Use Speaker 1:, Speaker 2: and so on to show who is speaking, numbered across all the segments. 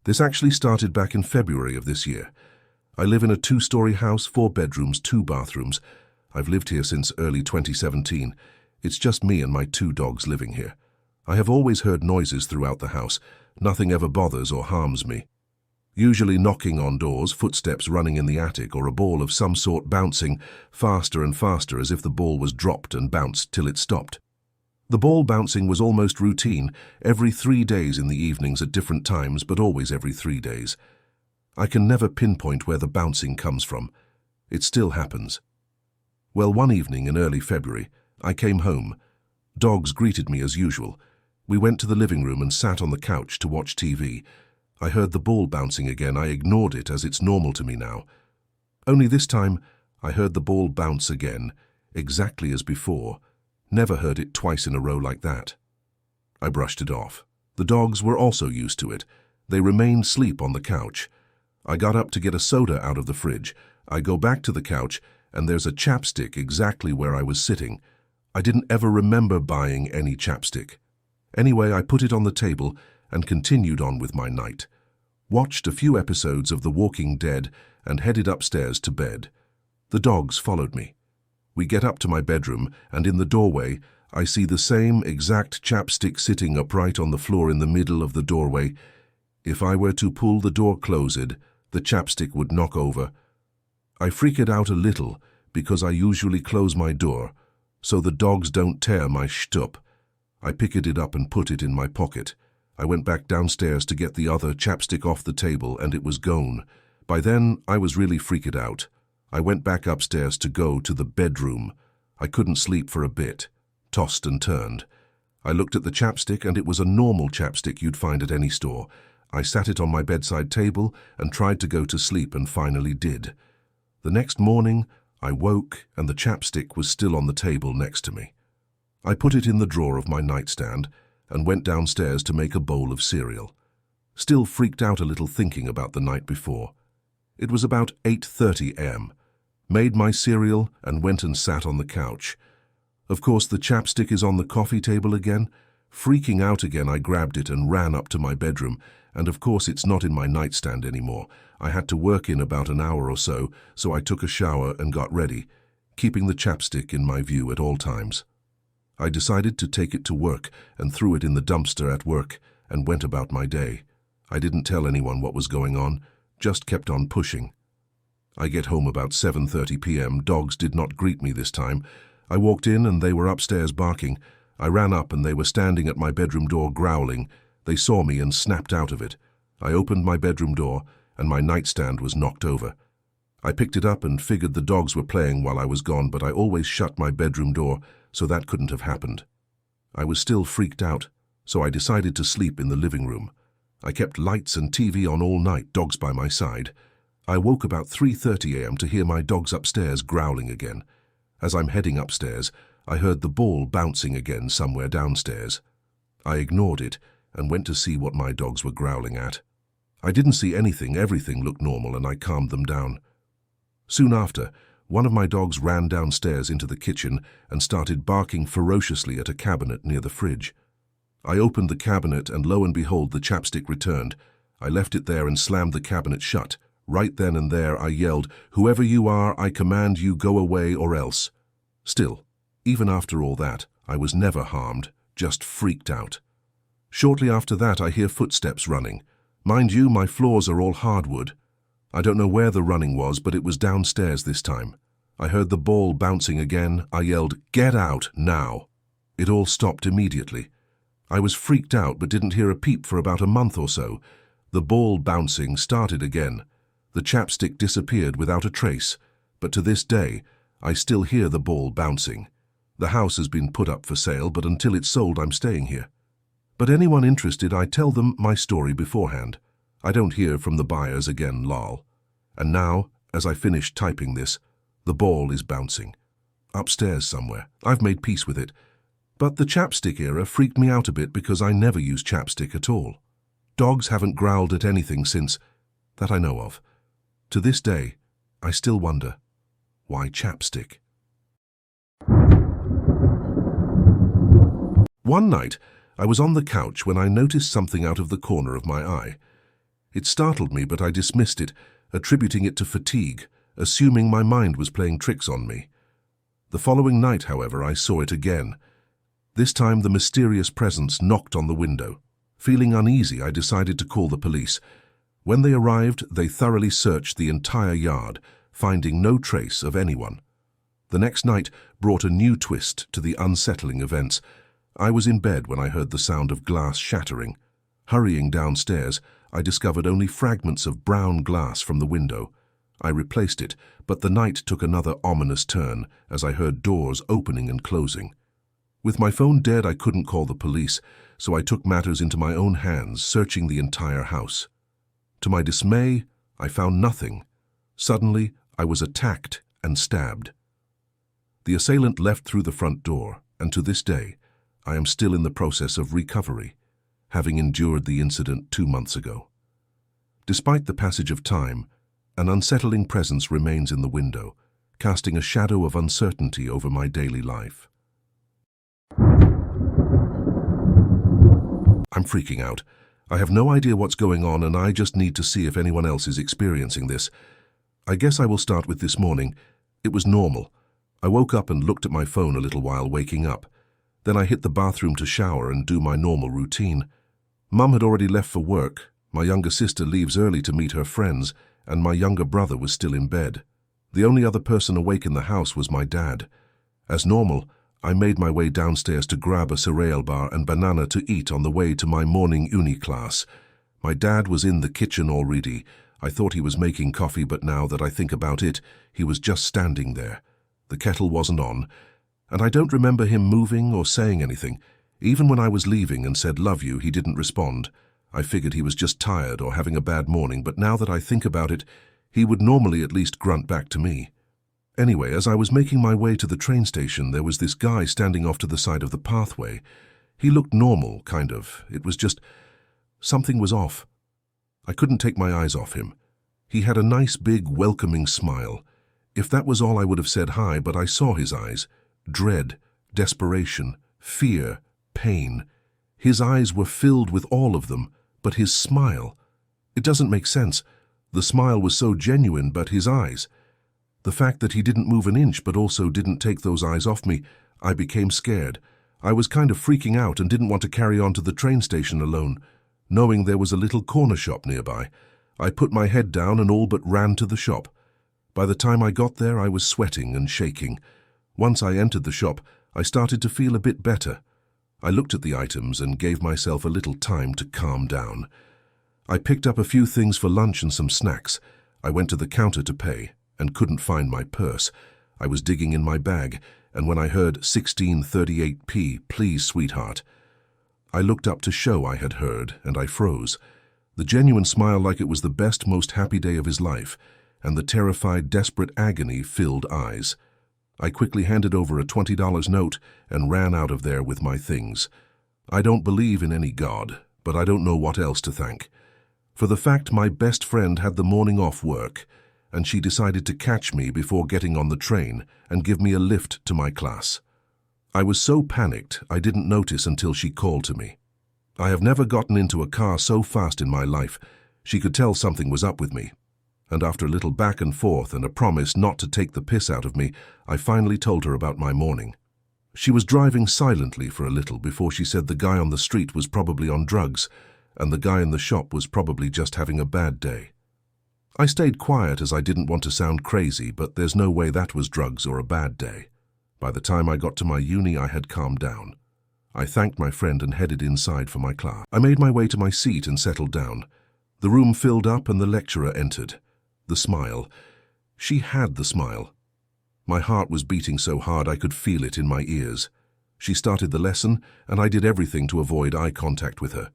Speaker 1: This actually started back in February of this year. I live in a 2-story house, 4 bedrooms, 2 bathrooms. I've lived here since early 2017. It's just me and my 2 dogs living here. I have always heard noises throughout the house. Nothing ever bothers or harms me. Usually knocking on doors, footsteps running in the attic, or a ball of some sort bouncing faster and faster as if the ball was dropped and bounced till it stopped. The ball bouncing was almost routine, every 3 days in the evenings at different times, but always every 3 days. I can never pinpoint where the bouncing comes from. It still happens. Well, one evening in early February, I came home. Dogs greeted me as usual. We went to the living room and sat on the couch to watch TV. I heard the ball bouncing again. I ignored it as it's normal to me now. Only this time, I heard the ball bounce again, exactly as before. Never heard it twice in a row like that. I brushed it off. The dogs were also used to it. They remained asleep on the couch. I got up to get a soda out of the fridge. I go back to the couch, and there's a chapstick exactly where I was sitting. I didn't ever remember buying any chapstick. Anyway, I put it on the table and continued on with my night. Watched a few episodes of The Walking Dead and headed upstairs to bed. The dogs followed me. We get up to my bedroom, and in the doorway, I see the same exact chapstick sitting upright on the floor in the middle of the doorway. If I were to pull the door closed, the chapstick would knock over. I freaked out a little because I usually close my door, so the dogs don't tear my shtup. I picked it up and put it in my pocket. I went back downstairs to get the other chapstick off the table, and it was gone. By then, I was really freaked out. I went back upstairs to go to the bedroom. I couldn't sleep for a bit. Tossed and turned. I looked at the chapstick, and it was a normal chapstick you'd find at any store. I sat it on my bedside table and tried to go to sleep, and finally did. The next morning, I woke, and the chapstick was still on the table next to me. I put it in the drawer of my nightstand and went downstairs to make a bowl of cereal. Still freaked out a little thinking about the night before. It was about 8:30 a.m. Made my cereal and went and sat on the couch. Of course, the chapstick is on the coffee table again. Freaking out again, I grabbed it and ran up to my bedroom, and of course it's not in my nightstand anymore. I had to work in about an hour or so, so I took a shower and got ready, keeping the chapstick in my view at all times. I decided to take it to work and threw it in the dumpster at work and went about my day. I didn't tell anyone what was going on, just kept on pushing. I get home about 7:30 p.m. Dogs did not greet me this time. I walked in and they were upstairs barking. I ran up and they were standing at my bedroom door growling. They saw me and snapped out of it. I opened my bedroom door and my nightstand was knocked over. I picked it up and figured the dogs were playing while I was gone, but I always shut my bedroom door, so that couldn't have happened. I was still freaked out, so I decided to sleep in the living room. I kept lights and TV on all night, dogs by my side. I woke about 3:30 a.m. to hear my dogs upstairs growling again. As I'm heading upstairs, I heard the ball bouncing again somewhere downstairs. I ignored it and went to see what my dogs were growling at. I didn't see anything, everything looked normal, and I calmed them down. Soon after, one of my dogs ran downstairs into the kitchen and started barking ferociously at a cabinet near the fridge. I opened the cabinet and lo and behold, the chapstick returned. I left it there and slammed the cabinet shut. Right then and there I yelled, "Whoever you are, I command you go away or else." Still, even after all that, I was never harmed, just freaked out. Shortly after that I hear footsteps running. Mind you, my floors are all hardwood. I don't know where the running was, but it was downstairs this time. I heard the ball bouncing again. I yelled, "Get out, now!" It all stopped immediately. I was freaked out but didn't hear a peep for about a month or so. The ball bouncing started again. The chapstick disappeared without a trace, but to this day, I still hear the ball bouncing. The house has been put up for sale, but until it's sold, I'm staying here. But anyone interested, I tell them my story beforehand. I don't hear from the buyers again, lol. And now, as I finish typing this, the ball is bouncing. Upstairs somewhere. I've made peace with it. But the chapstick era freaked me out a bit because I never use chapstick at all. Dogs haven't growled at anything since, that I know of. To this day, I still wonder, why chapstick? One night, I was on the couch when I noticed something out of the corner of my eye. It startled me, but I dismissed it, attributing it to fatigue, assuming my mind was playing tricks on me. The following night, however, I saw it again. This time the mysterious presence knocked on the window. Feeling uneasy, I decided to call the police. When they arrived, they thoroughly searched the entire yard, finding no trace of anyone. The next night brought a new twist to the unsettling events. I was in bed when I heard the sound of glass shattering. Hurrying downstairs, I discovered only fragments of brown glass from the window. I replaced it, but the night took another ominous turn as I heard doors opening and closing. With my phone dead, I couldn't call the police, so I took matters into my own hands, searching the entire house. To my dismay, I found nothing. Suddenly, I was attacked and stabbed. The assailant left through the front door, and to this day, I am still in the process of recovery, having endured the incident 2 months ago. Despite the passage of time, an unsettling presence remains in the window, casting a shadow of uncertainty over my daily life. I'm freaking out. I have no idea what's going on, and I just need to see if anyone else is experiencing this. I guess I will start with this morning. It was normal. I woke up and looked at my phone a little while waking up. Then I hit the bathroom to shower and do my normal routine. Mum had already left for work, my younger sister leaves early to meet her friends, and my younger brother was still in bed. The only other person awake in the house was my dad. As normal, I made my way downstairs to grab a cereal bar and banana to eat on the way to my morning uni class. My dad was in the kitchen already. I thought he was making coffee, but now that I think about it, he was just standing there. The kettle wasn't on, and I don't remember him moving or saying anything. Even when I was leaving and said "love you," he didn't respond. I figured he was just tired or having a bad morning, but now that I think about it, he would normally at least grunt back to me. Anyway, as I was making my way to the train station, there was this guy standing off to the side of the pathway. He looked normal, kind of. It was just, something was off. I couldn't take my eyes off him. He had a nice, big, welcoming smile. If that was all, I would have said hi, but I saw his eyes. Dread, desperation, fear, pain. His eyes were filled with all of them, but his smile. It doesn't make sense. The smile was so genuine, but his eyes. The fact that he didn't move an inch but also didn't take those eyes off me, I became scared. I was kind of freaking out and didn't want to carry on to the train station alone. Knowing there was a little corner shop nearby, I put my head down and all but ran to the shop. By the time I got there, I was sweating and shaking. Once I entered the shop, I started to feel a bit better. I looked at the items and gave myself a little time to calm down. I picked up a few things for lunch and some snacks. I went to the counter to pay and couldn't find my purse. I was digging in my bag, and when I heard 1638p, please, sweetheart, I looked up to show I had heard, and I froze. The genuine smile like it was the best, most happy day of his life, and the terrified, desperate agony-filled eyes. I quickly handed over a $20 note and ran out of there with my things. I don't believe in any God, but I don't know what else to thank. For the fact my best friend had the morning off work, and she decided to catch me before getting on the train and give me a lift to my class. I was so panicked I didn't notice until she called to me. I have never gotten into a car so fast in my life. She could tell something was up with me. And after a little back and forth and a promise not to take the piss out of me, I finally told her about my morning. She was driving silently for a little before she said the guy on the street was probably on drugs, and the guy in the shop was probably just having a bad day. I stayed quiet as I didn't want to sound crazy, but there's no way that was drugs or a bad day. By the time I got to my uni, I had calmed down. I thanked my friend and headed inside for my class. I made my way to my seat and settled down. The room filled up and the lecturer entered. The smile. She had the smile. My heart was beating so hard I could feel it in my ears. She started the lesson, and I did everything to avoid eye contact with her.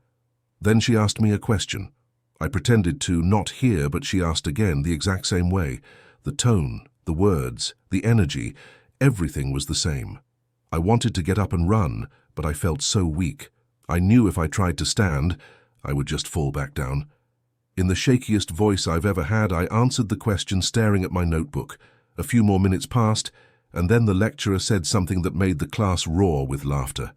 Speaker 1: Then she asked me a question. I pretended to not hear, but she asked again the exact same way. The tone, the words, the energy, everything was the same. I wanted to get up and run, but I felt so weak. I knew if I tried to stand, I would just fall back down. In the shakiest voice I've ever had, I answered the question staring at my notebook. A few more minutes passed, and then the lecturer said something that made the class roar with laughter.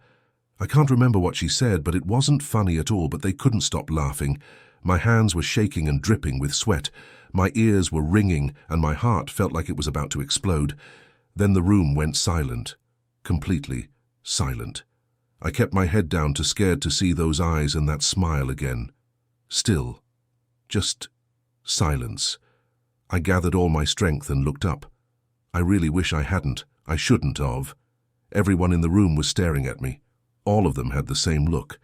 Speaker 1: I can't remember what she said, but it wasn't funny at all, but they couldn't stop laughing. My hands were shaking and dripping with sweat. My ears were ringing, and my heart felt like it was about to explode. Then the room went silent. Completely silent. I kept my head down, too scared to see those eyes and that smile again. Still. Just silence. I gathered all my strength and looked up. I really wish I hadn't. I shouldn't have. Everyone in the room was staring at me. All of them had the same look.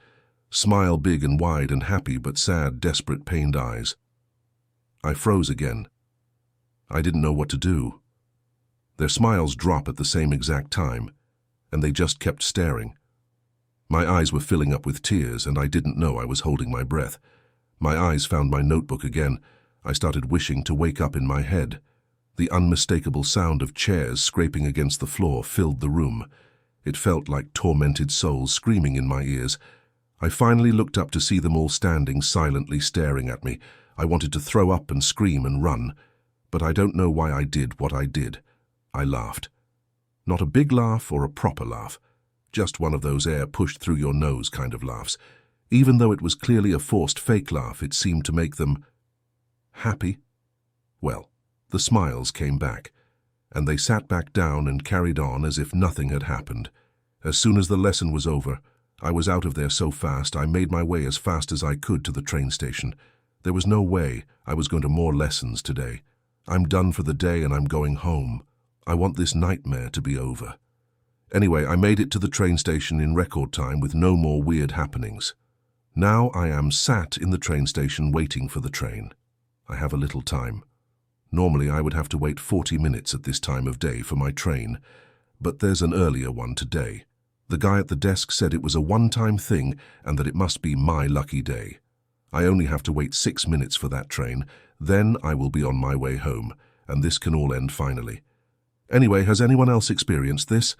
Speaker 1: Smile big and wide and happy, but sad, desperate, pained eyes. I froze again. I didn't know what to do. Their smiles dropped at the same exact time, and they just kept staring. My eyes were filling up with tears, and I didn't know I was holding my breath. My eyes found my notebook again. I started wishing to wake up in my head. The unmistakable sound of chairs scraping against the floor filled the room. It felt like tormented souls screaming in my ears. I finally looked up to see them all standing silently staring at me. I wanted to throw up and scream and run, but I don't know why I did what I did. I laughed. Not a big laugh or a proper laugh, just one of those air pushed through your nose kind of laughs. Even though it was clearly a forced fake laugh, it seemed to make them happy. Well, the smiles came back, and they sat back down and carried on as if nothing had happened. As soon as the lesson was over, I was out of there so fast I made my way as fast as I could to the train station. There was no way I was going to more lessons today. I'm done for the day and I'm going home. I want this nightmare to be over. Anyway, I made it to the train station in record time with no more weird happenings. Now I am sat in the train station waiting for the train. I have a little time. Normally I would have to wait 40 minutes at this time of day for my train, but there's an earlier one today. The guy at the desk said it was a one-time thing and that it must be my lucky day. I only have to wait 6 minutes for that train, then I will be on my way home, and this can all end finally. Anyway, has anyone else experienced this?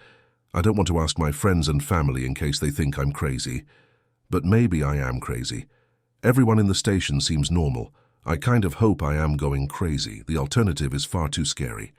Speaker 1: I don't want to ask my friends and family in case they think I'm crazy. But maybe I am crazy. Everyone in the station seems normal. I kind of hope I am going crazy. The alternative is far too scary.